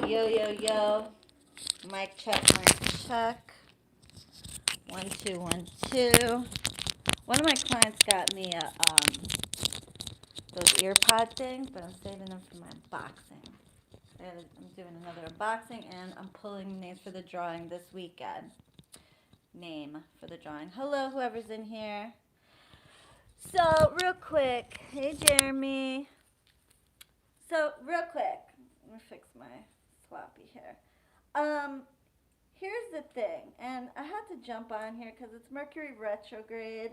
Yo, yo, yo. Mic check, mic check. 1, 2, 1, 2. One of my clients got me those ear pod things, but I'm saving them for my unboxing. I'm doing another unboxing, and I'm pulling names for the drawing this weekend. Name for the drawing. Hello, whoever's in here. So, real quick. Hey, Jeremy. So, real quick. Let me fix my sloppy hair. Here's the thing, and I had to jump on here because it's Mercury retrograde,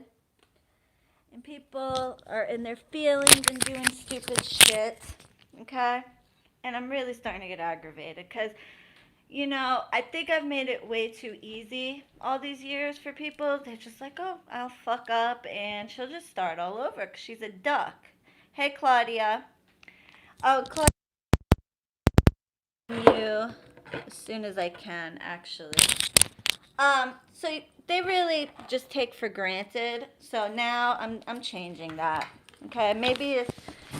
and people are in their feelings and doing stupid shit, okay? And I'm really starting to get aggravated because, I think I've made it way too easy all these years for people. They're just like, oh, I'll fuck up, and she'll just start all over because she's a duck. Hey, Claudia. Oh, Claudia, you as soon as I can, actually. So they really just take for granted. So now I'm changing that. Okay, maybe if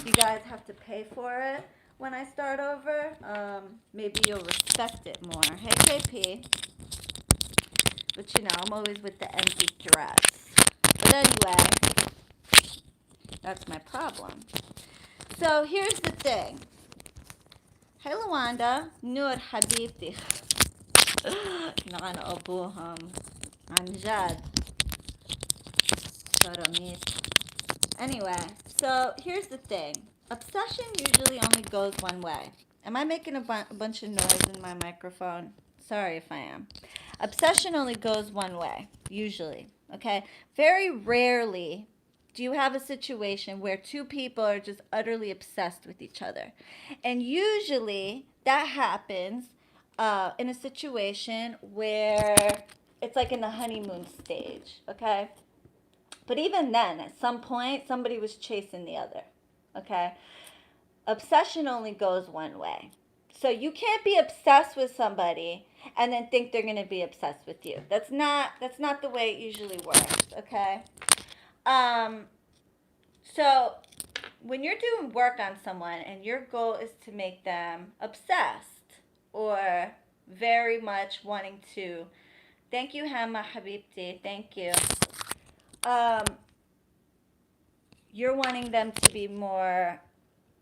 you guys have to pay for it when I start over, maybe you'll respect it more. Hey, KP. But I'm always with the empty dress. But anyway, that's my problem. So here's the thing. Hey, Luanda. Nur Habibti. Nana Abuham. Anjad. Anyway, so here's the thing. Obsession usually only goes one way. Am I making a bunch of noise in my microphone? Sorry if I am. Obsession only goes one way, usually, okay? Very rarely do you have a situation where two people are just utterly obsessed with each other. And usually that happens in a situation where it's like in the honeymoon stage, okay? But even then, at some point, somebody was chasing the other, okay? Obsession only goes one way. So you can't be obsessed with somebody and then think they're going to be obsessed with you. That's not the way it usually works, okay? So when you're doing work on someone and your goal is to make them obsessed or very much wanting to, thank you, Hama Habibti, thank you. You're wanting them to be more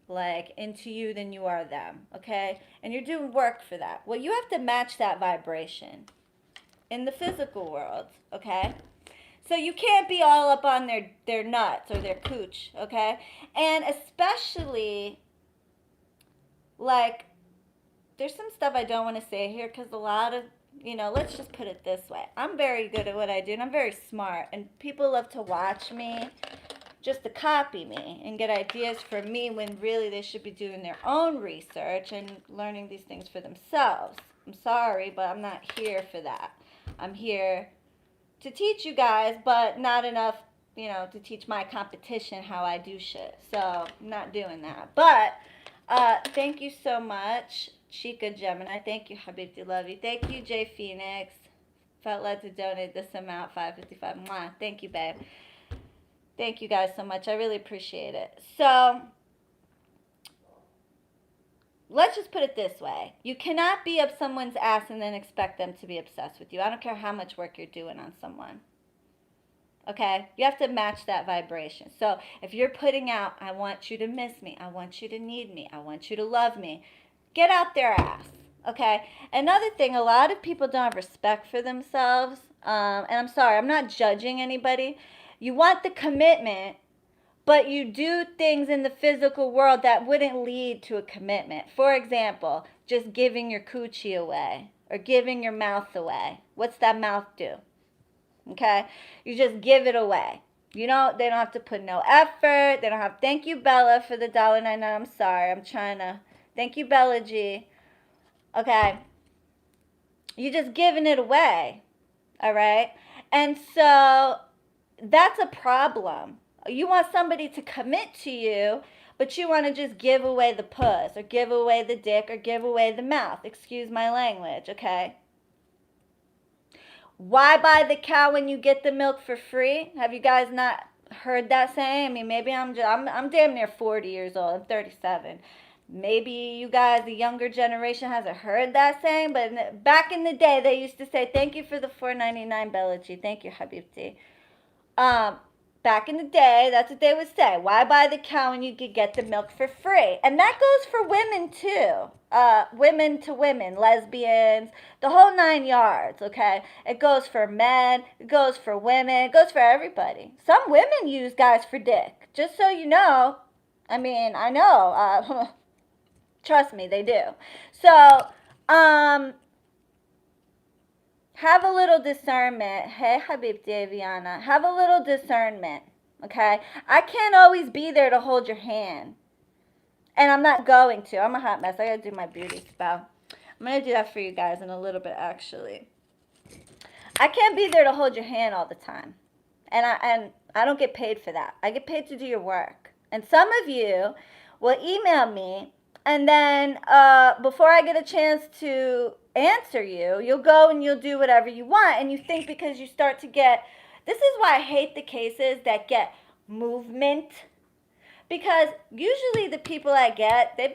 like into you than you are them, okay? And you're doing work for that. Well, you have to match that vibration in the physical world, okay? So you can't be all up on their nuts or their cooch, okay? And especially, like, there's some stuff I don't want to say here because a lot of, let's just put it this way. I'm very good at what I do, and I'm very smart, and people love to watch me just to copy me and get ideas from me when really they should be doing their own research and learning these things for themselves. I'm sorry, but I'm not here for that. I'm here to teach you guys, but not enough, to teach my competition how I do shit. So I'm not doing that. But thank you so much, Chica Gemini. Thank you, Habibti. Love you. Thank you, Jay Phoenix. Felt led to donate this amount, $5.55. Mwah. Thank you, babe. Thank you guys so much. I really appreciate it. So let's just put it this way. You cannot be up someone's ass and then expect them to be obsessed with you. I don't care how much work you're doing on someone. Okay? You have to match that vibration. So if you're putting out, I want you to miss me. I want you to need me. I want you to love me. Get out their ass. Okay? Another thing, a lot of people don't have respect for themselves. And I'm sorry, I'm not judging anybody. You want the commitment, but you do things in the physical world that wouldn't lead to a commitment. For example, just giving your coochie away or giving your mouth away. What's that mouth do? Okay? You just give it away. They don't have to put no effort. They don't have, thank you, Bella, for the $1.99. I'm sorry. I'm trying to, thank you, Bella G. Okay? You're just giving it away. All right? And so that's a problem. You want somebody to commit to you, but you want to just give away the puss or give away the dick or give away the mouth. Excuse my language, okay? Why buy the cow when you get the milk for free? Have you guys not heard that saying? I mean, maybe I'm damn near 40 years old. I'm 37. Maybe you guys, the younger generation, hasn't heard that saying, but back in the day, they used to say, "Thank you for the $4.99, Belaji. Thank you, Habibti." Um, Back in the day, that's what they would say. Why buy the cow when you could get the milk for free? And that goes for women too. Women to women, lesbians, the whole 9 yards, okay? It goes for men, it goes for women, it goes for everybody. Some women use guys for dick, just so you know. I mean, I know. Trust me, they do. So, have a little discernment. Hey, Habib Daviana, have a little discernment, okay? I can't always be there to hold your hand. And I'm not going to. I'm a hot mess. I gotta do my beauty spell. I'm gonna do that for you guys in a little bit, actually. I can't be there to hold your hand all the time. And I don't get paid for that. I get paid to do your work. And some of you will email me, and then before I get a chance to answer you, you'll go and you'll do whatever you want, and you think because you start to get, this is why I hate the cases that get movement, because usually the people I get, they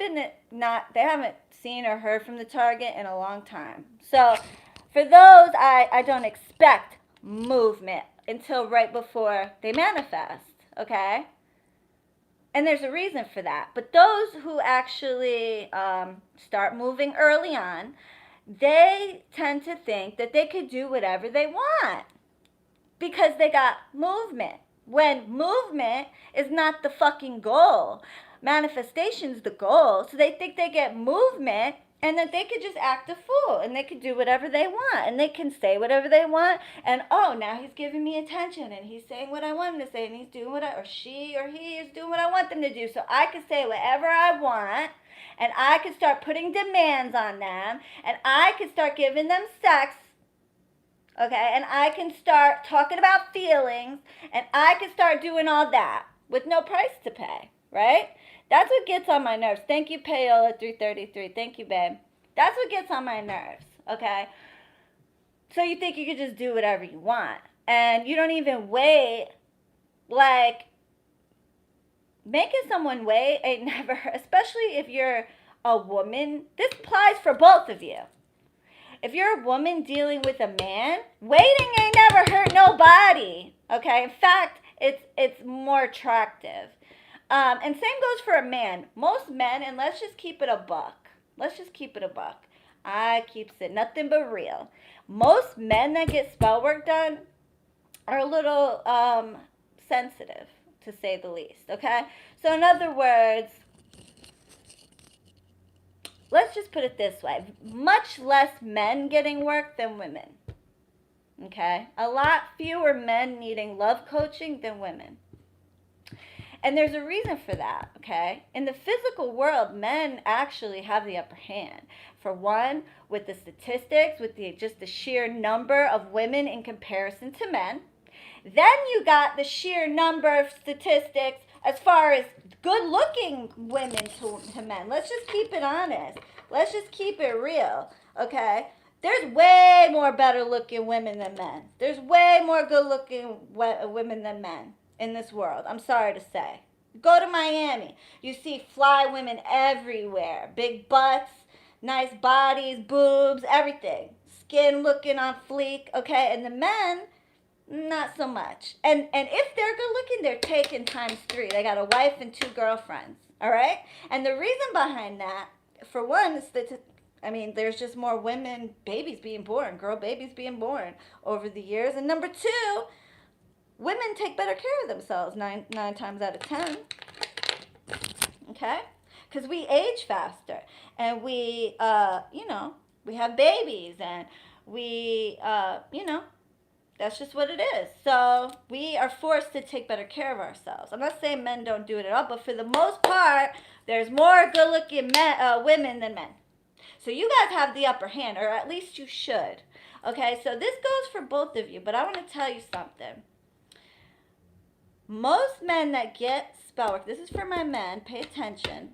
haven't seen or heard from the target in a long time. So for those, I don't expect movement until right before they manifest, okay? And there's a reason for that. But those who actually start moving early on, they tend to think that they could do whatever they want because they got movement. When movement is not the fucking goal. Manifestation's the goal. So they think they get movement and that they could just act a fool and they could do whatever they want and they can say whatever they want. And oh, now he's giving me attention and he's saying what I want him to say and he's doing or she or he is doing what I want them to do. So I could say whatever I want and I could start putting demands on them and I could start giving them sex. Okay, and I can start talking about feelings, and I can start doing all that with no price to pay, right? That's what gets on my nerves. Thank you, Payola 333. Thank you, babe. That's what gets on my nerves, okay? So you think you could just do whatever you want, and you don't even wait. Like, making someone wait ain't never, especially if you're a woman. This applies for both of you. If you're a woman dealing with a man, waiting ain't never hurt nobody, okay? In fact, it's more attractive. And same goes for a man. Most men, and let's just keep it a buck. I keeps it nothing but real. Most men that get spell work done are a little sensitive, to say the least, okay? So in other words, let's just put it this way. Much less men getting work than women. Okay? A lot fewer men needing love coaching than women. And there's a reason for that, okay? In the physical world, men actually have the upper hand. For one, with the statistics, with just the sheer number of women in comparison to men. Then you got the sheer number of statistics as far as good-looking women to men. Let's just keep it honest. Let's just keep it real, okay? There's way more better-looking women than men. There's way more good-looking women than men in this world. I'm sorry to say. Go to Miami. You see fly women everywhere. Big butts, nice bodies, boobs, everything. Skin looking on fleek, okay? And the men, not so much. And if they're good looking, they're taken ×3. They got a wife and 2 girlfriends, all right? And the reason behind that, for one, is that, there's just more babies being born, girl babies being born over the years. And number 2, women take better care of themselves 9 times out of 10, okay? Because we age faster, and we have babies, and we, that's just what it is. So we are forced to take better care of ourselves. I'm not saying men don't do it at all, but for the most part, there's more good-looking women than men. So you guys have the upper hand, or at least you should. Okay, so this goes for both of you, but I want to tell you something. Most men that get spell work, this is for my men, pay attention.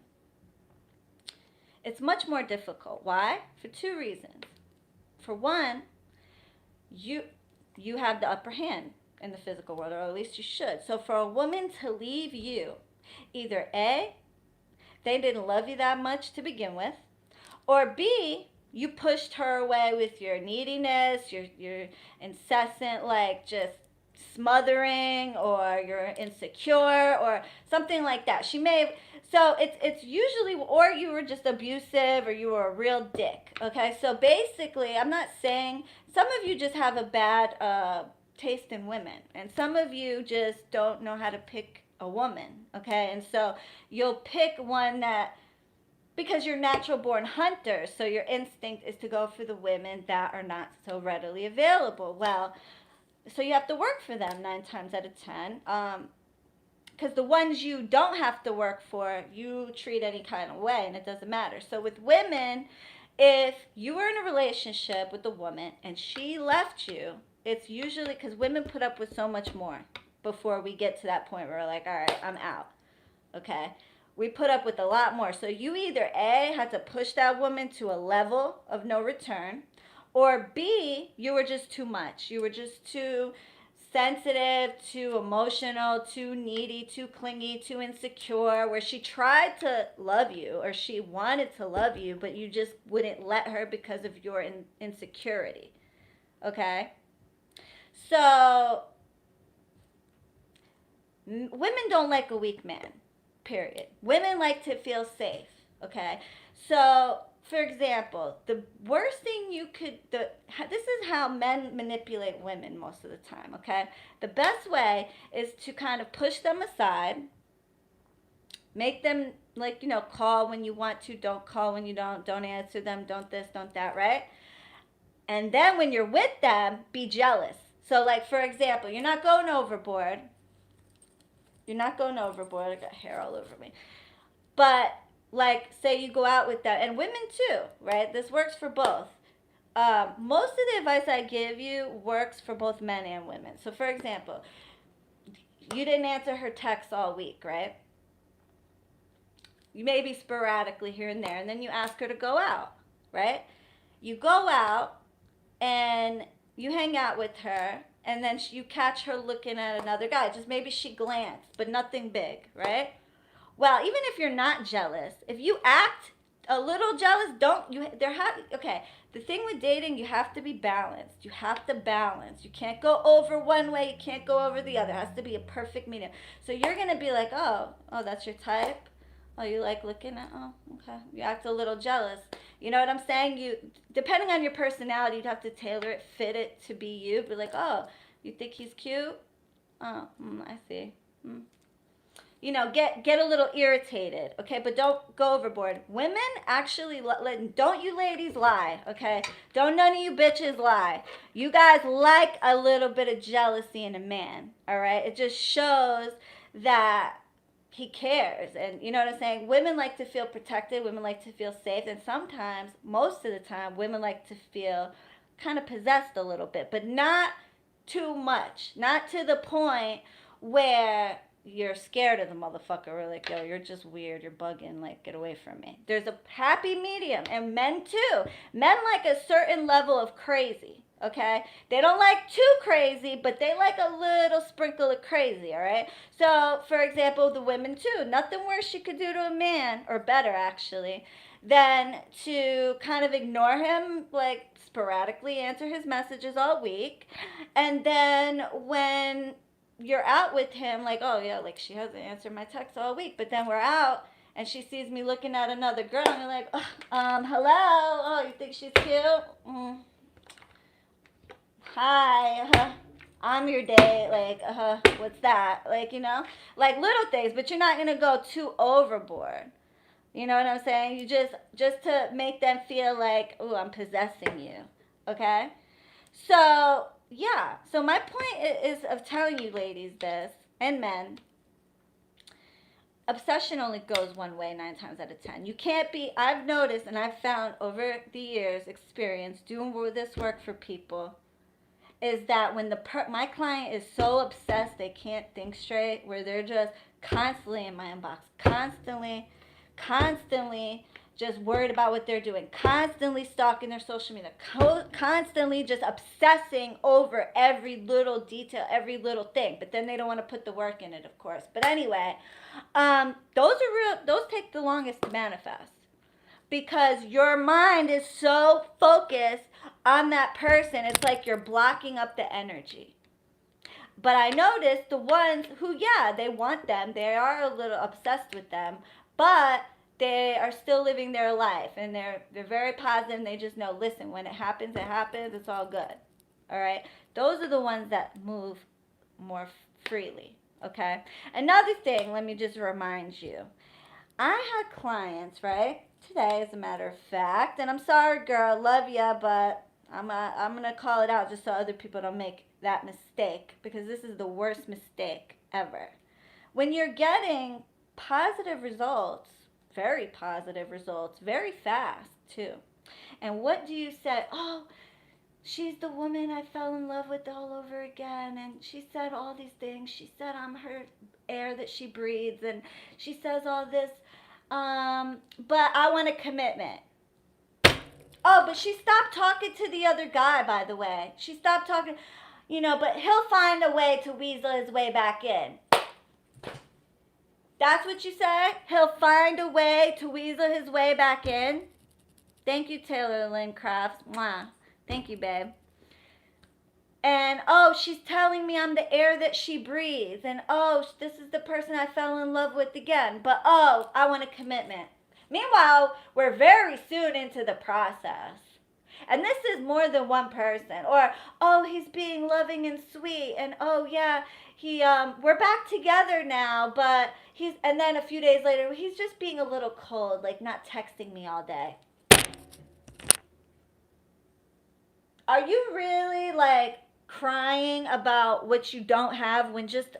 It's much more difficult. Why? For 2 reasons. For one, you have the upper hand in the physical world, or at least you should. So for a woman to leave you, either A, they didn't love you that much to begin with. Or B, you pushed her away with your neediness, your incessant, like, just smothering, or you're insecure or something like that. She may have, so it's usually, or you were just abusive, or you were a real dick. Okay, so basically, I'm not saying, some of you just have a bad taste in women, and some of you just don't know how to pick a woman. Okay, and so you'll pick one that, because you're natural born hunters, so your instinct is to go for the women that are not so readily available. Well, so you have to work for them 9 times out of 10. Because the ones you don't have to work for, you treat any kind of way, and it doesn't matter. So with women, if you were in a relationship with a woman and she left you, it's usually because women put up with so much more before we get to that point where we're like, all right, I'm out. Okay? We put up with a lot more. So you either A, had to push that woman to a level of no return, or B, you were just too much. You were just too sensitive, too emotional, too needy, too clingy, too insecure, where she tried to love you, or she wanted to love you, but you just wouldn't let her because of your insecurity. Okay? So women don't like a weak man. Period. Women like to feel safe. Okay, so for example, the worst thing you could, this is how men manipulate women most of the time. Okay, the best way is to kind of push them aside, make them, like, call when you want to, don't call when you don't answer them, don't this, don't that, right? And then when you're with them, be jealous. So, like, for example, you're not going overboard. You're not going overboard. I got hair all over me. But, like, say you go out with them, and women too, right? This works for both. Most of the advice I give you works for both men and women. So, for example, you didn't answer her texts all week, right? You maybe sporadically here and there, and then you ask her to go out, right? You go out, and you hang out with her, and then you catch her looking at another guy. Just maybe she glanced, but nothing big, right? Well, even if you're not jealous, if you act a little jealous, okay, the thing with dating, you have to be balanced. You have to balance. You can't go over one way, you can't go over the other. It has to be a perfect medium. So you're going to be like, oh, that's your type? Oh, you like looking at, oh, okay. You act a little jealous. You know what I'm saying? You, depending on your personality, you'd have to tailor it, fit it to be you. Be like, oh, you think he's cute? Oh, I see. Get a little irritated, okay? But don't go overboard. Women actually, don't you ladies lie, okay? Don't none of you bitches lie. You guys like a little bit of jealousy in a man, all right? It just shows that he cares. And you know what I'm saying? Women like to feel protected. Women like to feel safe. And sometimes, most of the time, women like to feel kind of possessed a little bit, but not too much. Not to the point where you're scared of the motherfucker, or like, yo, you're just weird, you're bugging, like, get away from me. There's a happy medium. And men too. Men like a certain level of crazy. Okay, they don't like too crazy, but they like a little sprinkle of crazy. All right, so for example, the women too, nothing worse you could do to a man, or better actually, than to kind of ignore him, like sporadically answer his messages all week, and then when you're out with him, like, oh yeah, like, she hasn't answered my text all week, but then we're out and she sees me looking at another girl, and you're like, hello, oh, you think she's cute? Hi, I'm your date, like, what's that? Like, like little things, but you're not going to go too overboard. You know what I'm saying? You just to make them feel like, oh, I'm possessing you, okay? So, yeah, so my point is of telling you ladies this, and men, obsession only goes one way 9 times out of 10. You can't be, I've noticed, and I've found over the years, experience, doing this work for people, is that when my client is so obsessed they can't think straight, where they're just constantly in my inbox, constantly just worried about what they're doing, constantly stalking their social media, constantly just obsessing over every little detail, every little thing. But then they don't want to put the work in it, of course. But anyway, those take the longest to manifest, because your mind is so focused on that person. It's like you're blocking up the energy. But I noticed the ones who, yeah, they want them, they are a little obsessed with them, but they are still living their life, and they're very positive, and they just know, listen, when it happens, it's all good. All right? Those are the ones that move more freely, okay? Another thing, let me just remind you. I had clients, right, today, as a matter of fact, and I'm sorry, girl, love ya, but I'm going to call it out just so other people don't make that mistake, because this is the worst mistake ever. When you're getting positive results, very positive results, very fast too, and what do you say? Oh, she's the woman I fell in love with all over again, and she said all these things. She said I'm her air that she breathes, and she says all this, but I want a commitment. Oh, but she stopped talking to the other guy, by the way. She stopped talking, but he'll find a way to weasel his way back in. That's what you say? He'll find a way to weasel his way back in? Thank you, Taylor Lynn Crafts. Mwah. Thank you, babe. And, oh, she's telling me I'm the air that she breathes. And, oh, this is the person I fell in love with again. But, oh, I want a commitment. Meanwhile, we're very soon into the process. And this is more than one person. Or, oh, he's being loving and sweet. And, oh, yeah, we're back together now, but and then a few days later, he's just being a little cold, like not texting me all day. Are you really like crying about what you don't have when just,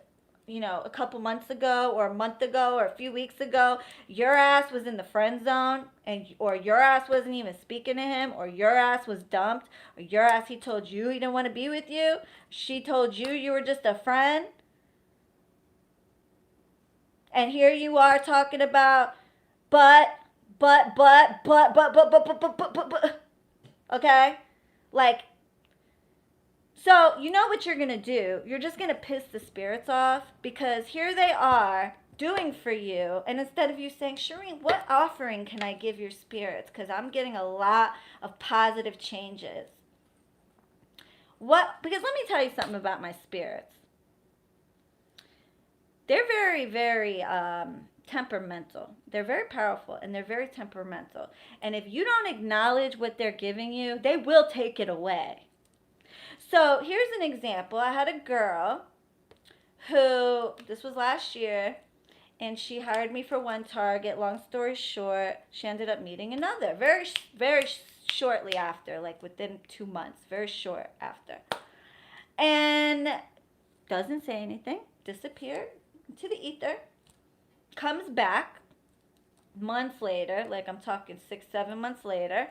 a couple months ago or a month ago or a few weeks ago, your ass was in the friend zone, or your ass wasn't even speaking to him, or your ass was dumped, or your ass, he told you he didn't want to be with you, she told you were just a friend? And here you are talking about but, okay? Like, so you know what you're going to do? You're just going to piss the spirits off, because here they are doing for you. And instead of you saying, Shireen, what offering can I give your spirits? Because I'm getting a lot of positive changes. Because let me tell you something about my spirits. They're very, very temperamental. They're very powerful, and they're very temperamental. And if you don't acknowledge what they're giving you, they will take it away. So here's an example. I had a girl who, this was last year, and she hired me for one target. Long story short, she ended up meeting another very, very shortly after, like within 2 months, very short after. And doesn't say anything, disappeared into the ether, comes back months later, like I'm talking 6-7 months later,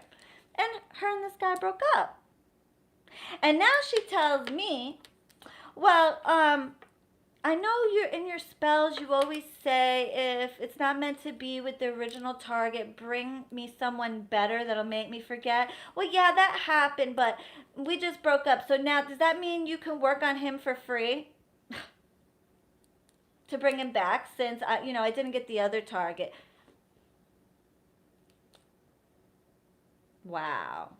and her and this guy broke up. And now she tells me, well, I know you're in your spells, you always say, if it's not meant to be with the original target, bring me someone better that'll make me forget. Well, yeah, that happened, but we just broke up. So now, does that mean you can work on him for free to bring him back, since I didn't get the other target? Wow.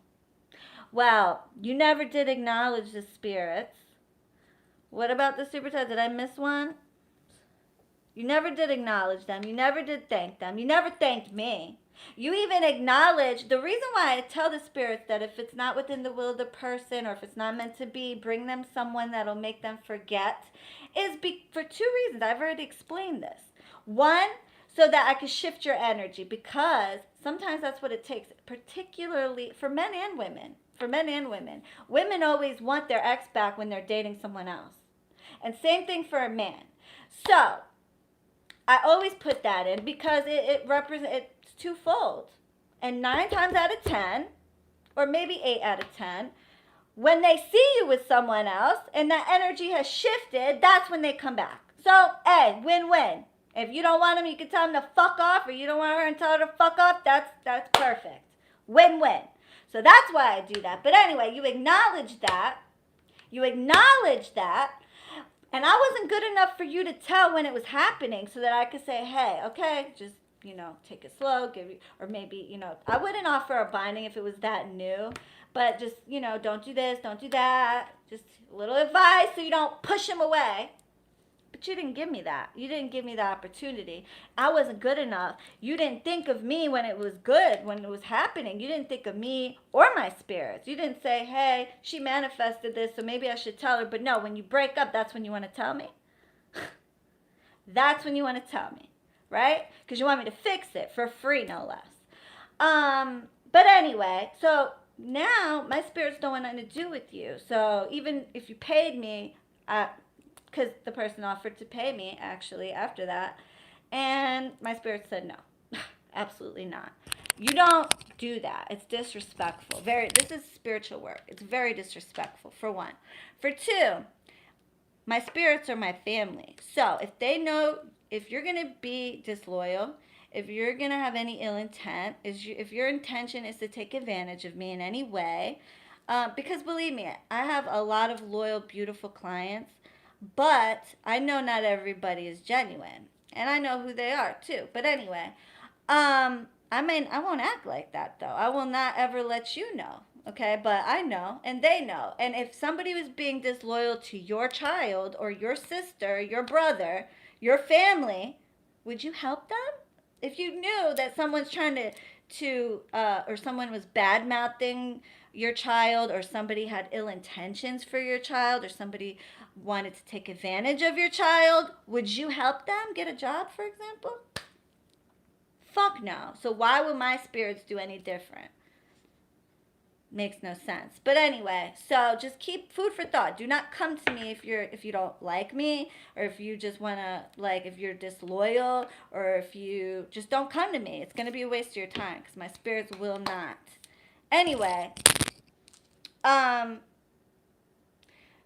Well, you never did acknowledge the spirits. What about the super types? Did I miss one? You never did acknowledge them. You never did thank them. You never thanked me. You even acknowledge, the reason why I tell the spirits that if it's not within the will of the person, or if it's not meant to be, bring them someone that'll make them forget, is for 2 reasons. I've already explained this. One, so that I can shift your energy, because sometimes that's what it takes, particularly for men and women. For men and women. Women always want their ex back when they're dating someone else. And same thing for a man. So, I always put that in, because it represents, it's twofold. And 9 times out of 10, or maybe 8 out of 10, when they see you with someone else and that energy has shifted, that's when they come back. So, hey, win-win. If you don't want him, you can tell him to fuck off, or you don't want her and tell her to fuck off. That's perfect. Win-win. So that's why I do that. But anyway, you acknowledge that. You acknowledge that. And I wasn't good enough for you to tell when it was happening so that I could say, hey, okay, just, take it slow, or maybe, I wouldn't offer a binding if it was that new, but just, don't do this, don't do that. Just a little advice so you don't push him away. But you didn't give me that. You didn't give me the opportunity. I wasn't good enough. You didn't think of me when it was good, when it was happening. You didn't think of me or my spirits. You didn't say, hey, she manifested this, so maybe I should tell her. But no, when you break up, that's when you want to tell me. That's when you want to tell me, right? Because you want me to fix it for free, no less. But anyway, so now my spirits don't want nothing to do with you. So even if you paid me, because the person offered to pay me actually after that, and my spirit said no. Absolutely not. You don't do that. It's disrespectful. This is spiritual work. It's very disrespectful, for one. For two, my spirits are my family. So if they know, if you're going to be disloyal, if you're going to have any ill intent, if your intention is to take advantage of me in any way, because believe me, I have a lot of loyal, beautiful clients, but I know not everybody is genuine, and I know who they are too. But anyway, I won't act like that though. I will not ever let you know, okay? But I know, and they know. And if somebody was being disloyal to your child or your sister, your brother, your family, would you help them? If you knew that someone's trying to or someone was bad mouthing your child, or somebody had ill intentions for your child, or somebody wanted to take advantage of your child, would you help them get a job, for example? Fuck no. So why would my spirits do any different? Makes no sense. But anyway, so just keep food for thought. Do not come to me if you don't like me, or if you just want to, if you're disloyal, or if you just don't come to me. It's going to be a waste of your time, because my spirits will not. Anyway,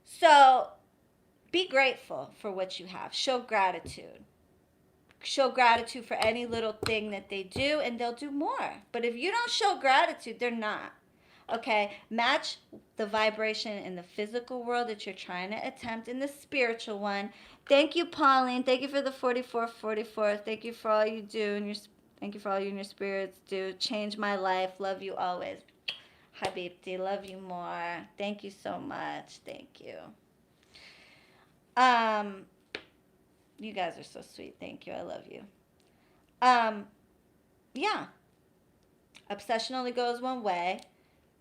so be grateful for what you have. Show gratitude. Show gratitude for any little thing that they do, and they'll do more. But if you don't show gratitude, they're not. Okay, match the vibration in the physical world that you're trying to attempt in the spiritual one. Thank you, Pauline. Thank you for the 4444. Thank you for all you do, and thank you for all you and your spirits do. Change my life. Love you always. Habibti, love you more. Thank you so much. Thank you. You guys are so sweet. Thank you. I love you. Yeah. Obsession only goes one way.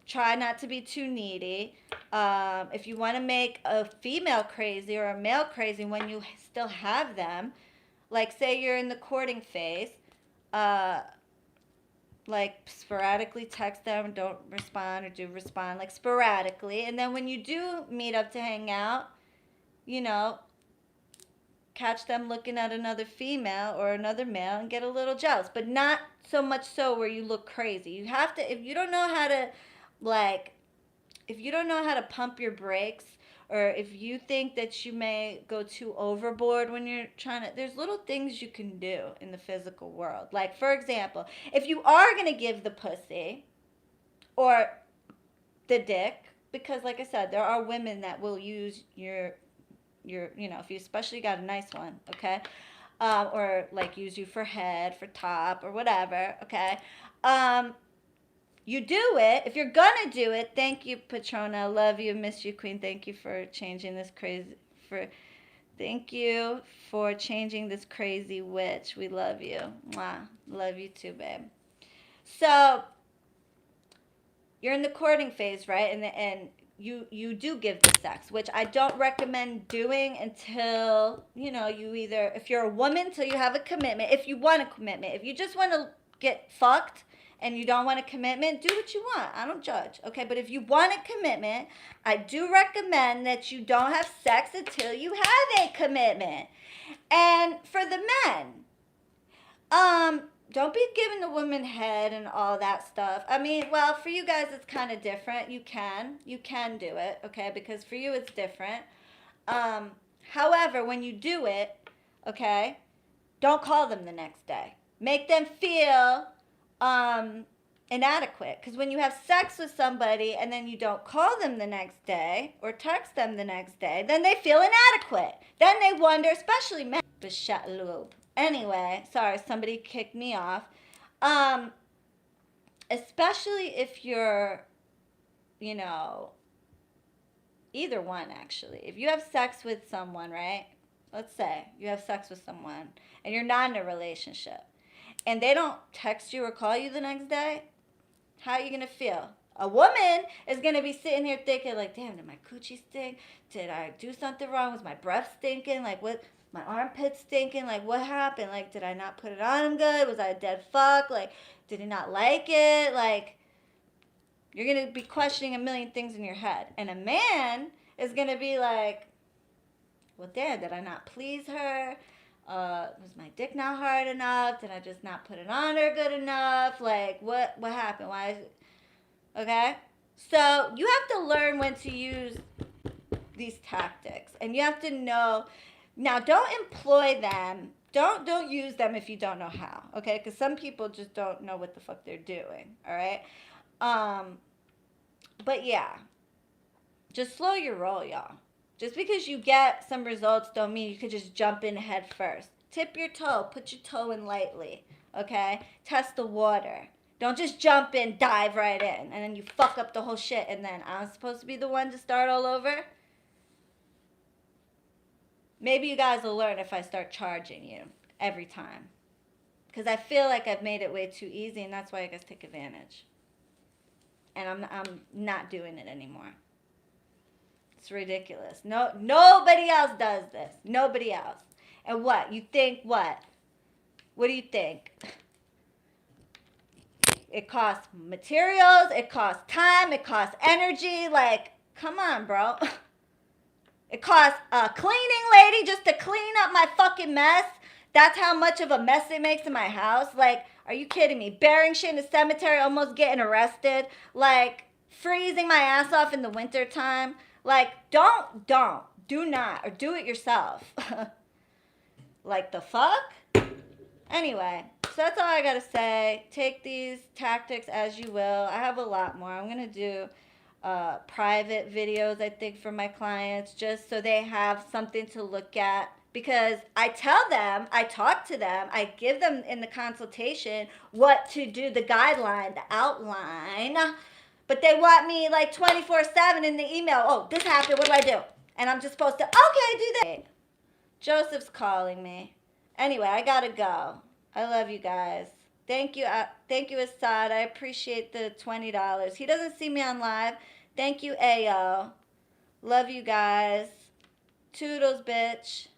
Try not to be too needy. If you want to make a female crazy or a male crazy when you still have them, like say you're in the courting phase, sporadically text them, don't respond, or do respond, sporadically. And then when you do meet up to hang out, catch them looking at another female or another male and get a little jealous, but not so much so where you look crazy. You have to, if you don't know how to, if you don't know how to pump your brakes, or if you think that you may go too overboard when you're trying to, there's little things you can do in the physical world. Like, for example, if you are going to give the pussy or the dick, because like I said, there are women that will use your if you especially got a nice one, okay? Or use you for head, for top, or whatever, okay? You do it. If you're gonna do it, thank you, Patrona. Love you, miss you, Queen. Thank you for changing this crazy, thank you for changing this crazy witch. We love you. Mwah. Love you too, babe. So, you're in the courting phase, right? And you do give the sex, which I don't recommend doing until, you either, if you're a woman, till you have a commitment. If you want a commitment. If you just want to get fucked and you don't want a commitment, do what you want. I don't judge, okay? But if you want a commitment, I do recommend that you don't have sex until you have a commitment. And for the men, don't be giving the woman head and all that stuff. I mean, well, for you guys, it's kind of different. You can do it, okay? Because for you, it's different. However, when you do it, okay, don't call them the next day. Make them feel inadequate. Because when you have sex with somebody and then you don't call them the next day or text them the next day, then they feel inadequate. Then they wonder, especially men. Anyway, sorry, somebody kicked me off. Especially if you're, you know, either one actually. If you have sex with someone, right? Let's say you have sex with someone and you're not in a relationship and they don't text you or call you the next day, how are you going to feel? A woman is going to be sitting here thinking like, damn, did my coochie stink? Did I do something wrong? Was my breath stinking? Like, what? My armpits stinking? Like, what happened? Like, did I not put it on him good? Was I a dead fuck? Like, did he not like it? Like, you're going to be questioning a million things in your head. And a man is going to be like, well, damn, did I not please her? Was my dick not hard enough? Did I just not put it on her good enough? Like, what happened? Why is it? Okay? So you have to learn when to use these tactics. And you have to know. Now, don't employ them. Don't use them if you don't know how. Okay? Because some people just don't know what the fuck they're doing. All right? But yeah. Just slow your roll, y'all. Just because you get some results don't mean you could just jump in head first. Tip your toe. Put your toe in lightly. Okay? Test the water. Don't just jump in, dive right in, and then you fuck up the whole shit, and then I'm supposed to be the one to start all over? Maybe you guys will learn if I start charging you every time. Because I feel like I've made it way too easy, and that's why you guys take advantage. And I'm not doing it anymore. It's ridiculous. Nobody else does this. Nobody else. And what? You think what? What do you think? It costs materials, it costs time, it costs energy. Like, come on, bro. It costs a cleaning lady just to clean up my fucking mess. That's how much of a mess it makes in my house. Like, are you kidding me? Burying shit in the cemetery, almost getting arrested. Like, freezing my ass off in the wintertime. Like, do not, or do it yourself. Like, the fuck? Anyway, so that's all I gotta say. Take these tactics as you will. I have a lot more. I'm gonna do private videos, I think, for my clients, just so they have something to look at. Because I tell them, I talk to them, I give them in the consultation what to do, the guideline, the outline. But they want me like 24/7 in the email. Oh, this happened, what do I do? And I'm just supposed to, okay, do that. Joseph's calling me. Anyway, I gotta go. I love you guys. Thank you, Assad. I appreciate the $20. He doesn't see me on live. Thank you, Ayo. Love you guys. Toodles, bitch.